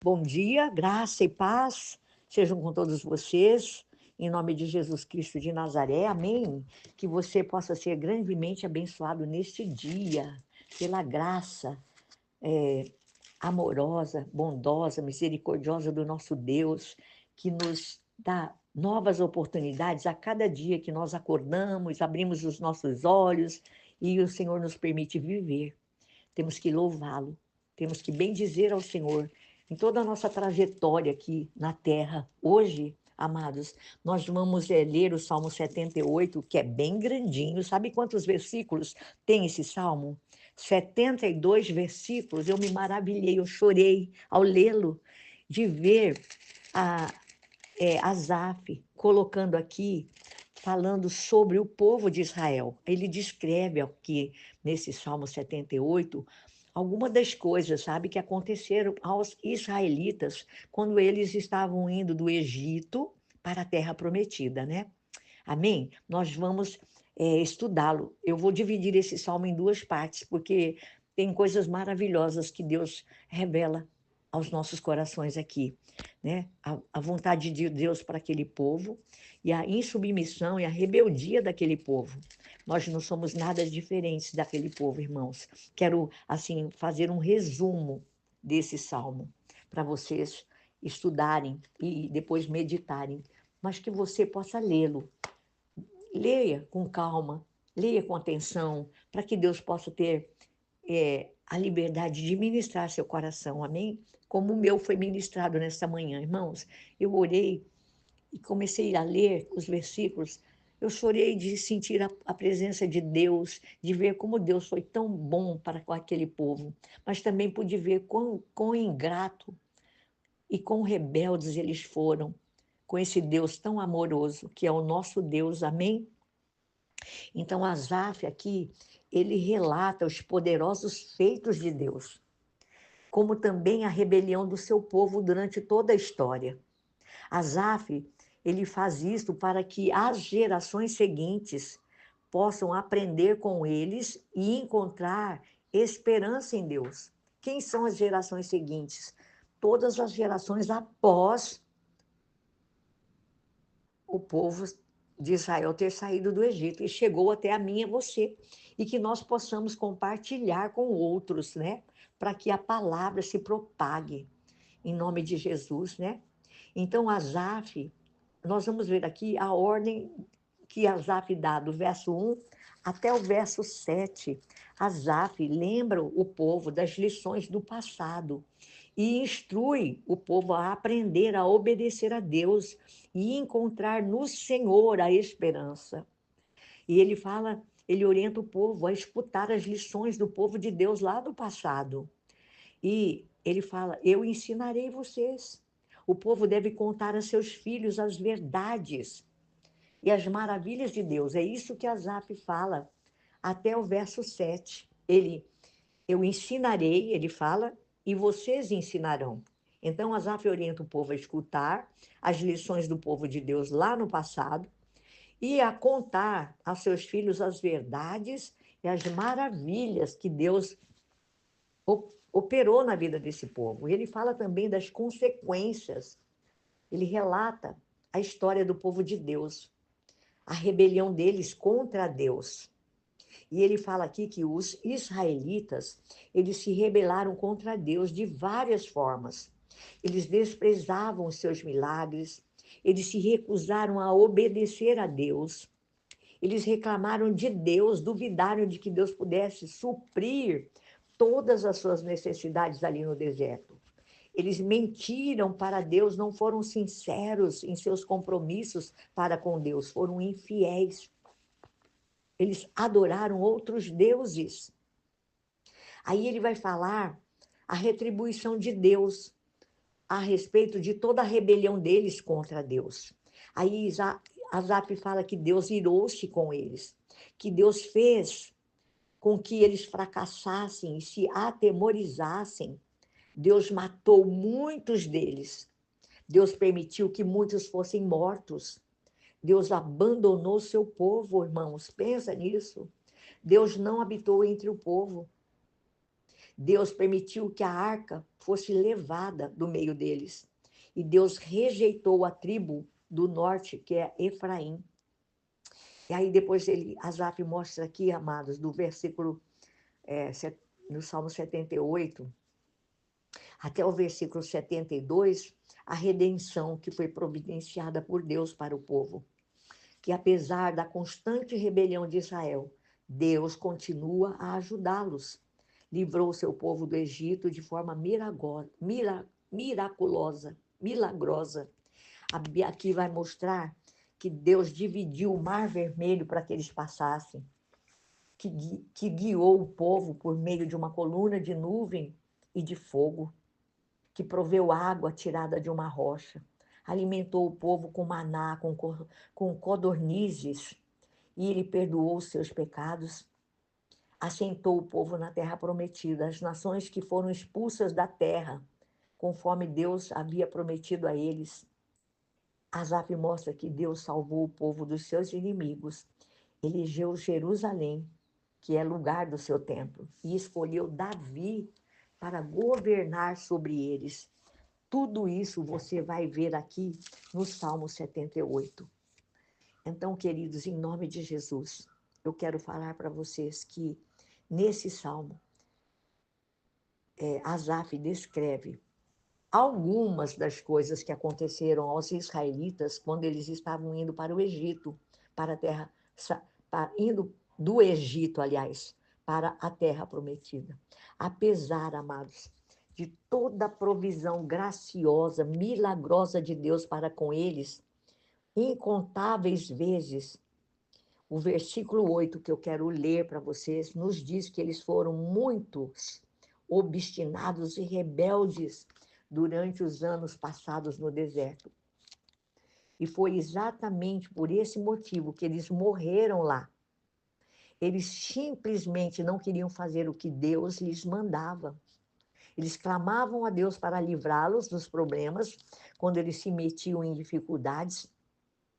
Bom dia, graça e paz sejam com todos vocês, em nome de Jesus Cristo de Nazaré, amém? Que você possa ser grandemente abençoado neste dia, pela graça amorosa, bondosa, misericordiosa do nosso Deus, que nos dá novas oportunidades a cada dia que nós acordamos, abrimos os nossos olhos e o Senhor nos permite viver. Temos que louvá-lo, temos que bendizer ao Senhor em toda a nossa trajetória aqui na terra. Hoje, amados, nós vamos ler o Salmo 78, que é bem grandinho. Sabe quantos versículos tem esse salmo? 72 versículos. Eu me maravilhei, eu chorei ao lê-lo, de ver a Asaf colocando aqui, falando sobre o povo de Israel. Ele descreve aqui, nesse Salmo 78, algumas das coisas, sabe, que aconteceram aos israelitas quando eles estavam indo do Egito para a Terra Prometida, né? Amém? Nós vamos estudá-lo. Eu vou dividir esse salmo em duas partes, porque tem coisas maravilhosas que Deus revela aos nossos corações aqui, né? A vontade de Deus para aquele povo e a insubmissão e a rebeldia daquele povo. Nós não somos nada diferentes daquele povo, irmãos. Quero, assim, fazer um resumo desse salmo para vocês estudarem e depois meditarem, mas que você possa lê-lo. Leia com calma, leia com atenção, para que Deus possa ter a liberdade de ministrar seu coração, amém? Como o meu foi ministrado nesta manhã, irmãos. Eu orei e comecei a ler os versículos. Eu chorei de sentir a presença de Deus, de ver como Deus foi tão bom para com aquele povo, mas também pude ver quão ingrato e quão rebeldes eles foram com esse Deus tão amoroso, que é o nosso Deus, amém? Então, Asaf aqui, ele relata os poderosos feitos de Deus, como também a rebelião do seu povo durante toda a história. Asaf, ele faz isso para que as gerações seguintes possam aprender com eles e encontrar esperança em Deus. Quem são as gerações seguintes? Todas as gerações após o povo de Israel ter saído do Egito e chegou até a mim e a você, e que nós possamos compartilhar com outros, né? Para que a palavra se propague em nome de Jesus, né? Então, Asaf, nós vamos ver aqui a ordem que Asaf dá do verso 1 até o verso 7. Asaf lembra o povo das lições do passado e instrui o povo a aprender a obedecer a Deus e encontrar no Senhor a esperança. E ele fala, ele orienta o povo a escutar as lições do povo de Deus lá do passado. E ele fala: eu ensinarei vocês. O povo deve contar a seus filhos as verdades e as maravilhas de Deus. É isso que Asaf fala até o verso 7. Eu ensinarei, ele fala, e vocês ensinarão. Então, Asaf orienta o povo a escutar as lições do povo de Deus lá no passado e a contar a seus filhos as verdades e as maravilhas que Deus operou na vida desse povo. E ele fala também das consequências. Ele relata a história do povo de Deus, a rebelião deles contra Deus. E ele fala aqui que os israelitas, eles se rebelaram contra Deus de várias formas. Eles desprezavam os seus milagres, eles se recusaram a obedecer a Deus, eles reclamaram de Deus, duvidaram de que Deus pudesse suprir todas as suas necessidades ali no deserto. Eles mentiram para Deus, não foram sinceros em seus compromissos para com Deus, foram infiéis. Eles adoraram outros deuses. Aí ele vai falar a retribuição de Deus a respeito de toda a rebelião deles contra Deus. Aí Asaf fala que Deus irou-se com eles, que Deus fez com que eles fracassassem e se atemorizassem. Deus matou muitos deles. Deus permitiu que muitos fossem mortos. Deus abandonou seu povo, irmãos. Pensa nisso. Deus não habitou entre o povo. Deus permitiu que a arca fosse levada do meio deles. E Deus rejeitou a tribo do norte, que é Efraim. E aí depois Asaf mostra aqui, amados, do versículo, no Salmo 78, até o versículo 72, a redenção que foi providenciada por Deus para o povo. Que apesar da constante rebelião de Israel, Deus continua a ajudá-los. Livrou seu povo do Egito de forma milagrosa. Aqui vai mostrar que Deus dividiu o Mar Vermelho para que eles passassem, que guiou o povo por meio de uma coluna de nuvem e de fogo, que proveu água tirada de uma rocha, alimentou o povo com maná, com codornizes, e ele perdoou os seus pecados, assentou o povo na terra prometida, as nações que foram expulsas da terra, conforme Deus havia prometido a eles. Asaf mostra que Deus salvou o povo dos seus inimigos, elegeu Jerusalém, que é lugar do seu templo, e escolheu Davi para governar sobre eles. Tudo isso você vai ver aqui no Salmo 78. Então, queridos, em nome de Jesus, eu quero falar para vocês que nesse salmo, Asaf descreve algumas das coisas que aconteceram aos israelitas quando eles estavam indo para o Egito, para a terra, indo do Egito, aliás, para a terra prometida. Apesar, amados, de toda a provisão graciosa, milagrosa de Deus para com eles, incontáveis vezes, o versículo 8 que eu quero ler para vocês nos diz que eles foram muitos obstinados e rebeldes durante os anos passados no deserto. E foi exatamente por esse motivo que eles morreram lá. Eles simplesmente não queriam fazer o que Deus lhes mandava. Eles clamavam a Deus para livrá-los dos problemas, quando eles se metiam em dificuldades,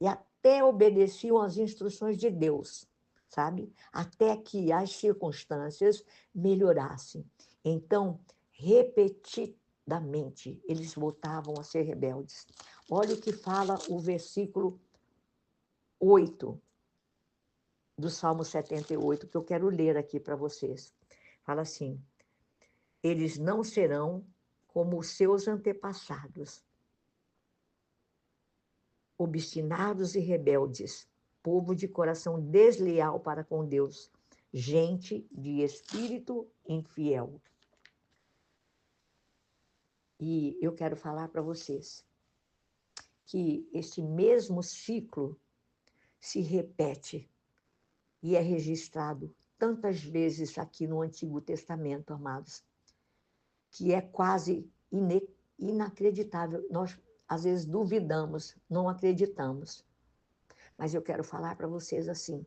e até obedeciam às instruções de Deus, sabe? Até que as circunstâncias melhorassem. Então, repetidamente, eles voltavam a ser rebeldes. Olha o que fala o versículo 8 do Salmo 78, que eu quero ler aqui para vocês. Fala assim: eles não serão como os seus antepassados, obstinados e rebeldes, povo de coração desleal para com Deus, gente de espírito infiel. E eu quero falar para vocês que esse mesmo ciclo se repete e é registrado tantas vezes aqui no Antigo Testamento, amados, que é quase inacreditável. Nós, às vezes, duvidamos, não acreditamos. Mas eu quero falar para vocês assim,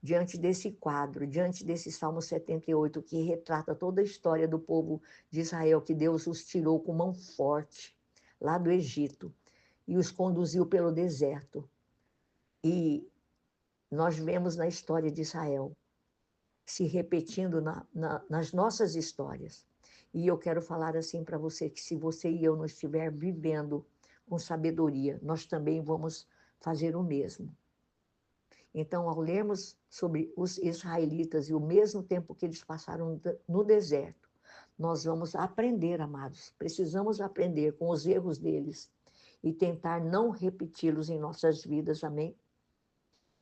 diante desse quadro, diante desse Salmo 78, que retrata toda a história do povo de Israel, que Deus os tirou com mão forte lá do Egito e os conduziu pelo deserto. E nós vemos na história de Israel se repetindo nas nossas histórias. E eu quero falar assim para você, que se você e eu não estiver vivendo com sabedoria, nós também vamos fazer o mesmo. Então, ao lermos sobre os israelitas e o mesmo tempo que eles passaram no deserto, nós vamos aprender, amados, precisamos aprender com os erros deles e tentar não repeti-los em nossas vidas, amém?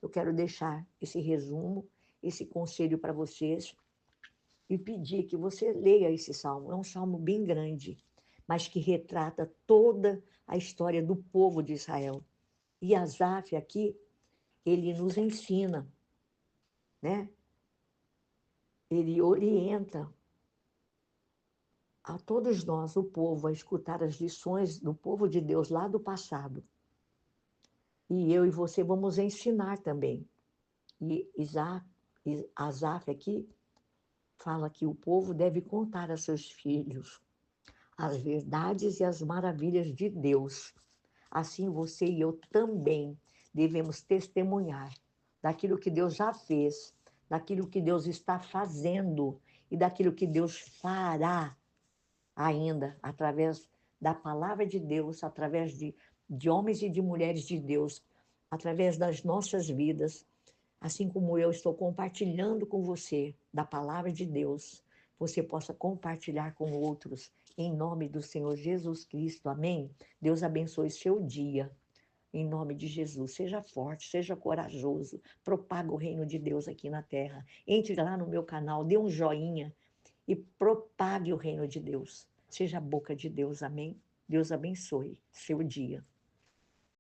Eu quero deixar esse resumo, esse conselho para vocês e pedir que você leia esse salmo. É um salmo bem grande, mas que retrata toda a história do povo de Israel. E Asaf aqui, ele nos ensina, né? Ele orienta a todos nós, o povo, a escutar as lições do povo de Deus lá do passado. E eu e você vamos ensinar também. E Asaf aqui fala que o povo deve contar a seus filhos as verdades e as maravilhas de Deus. Assim você e eu também devemos testemunhar daquilo que Deus já fez, daquilo que Deus está fazendo e daquilo que Deus fará ainda, através da palavra de Deus, através de homens e de mulheres de Deus, através das nossas vidas, assim como eu estou compartilhando com você da palavra de Deus, você possa compartilhar com outros, em nome do Senhor Jesus Cristo, amém? Deus abençoe seu dia, em nome de Jesus. Seja forte, seja corajoso, propaga o reino de Deus aqui na terra. Entre lá no meu canal, dê um joinha e propague o reino de Deus. Seja a boca de Deus, amém? Deus abençoe seu dia.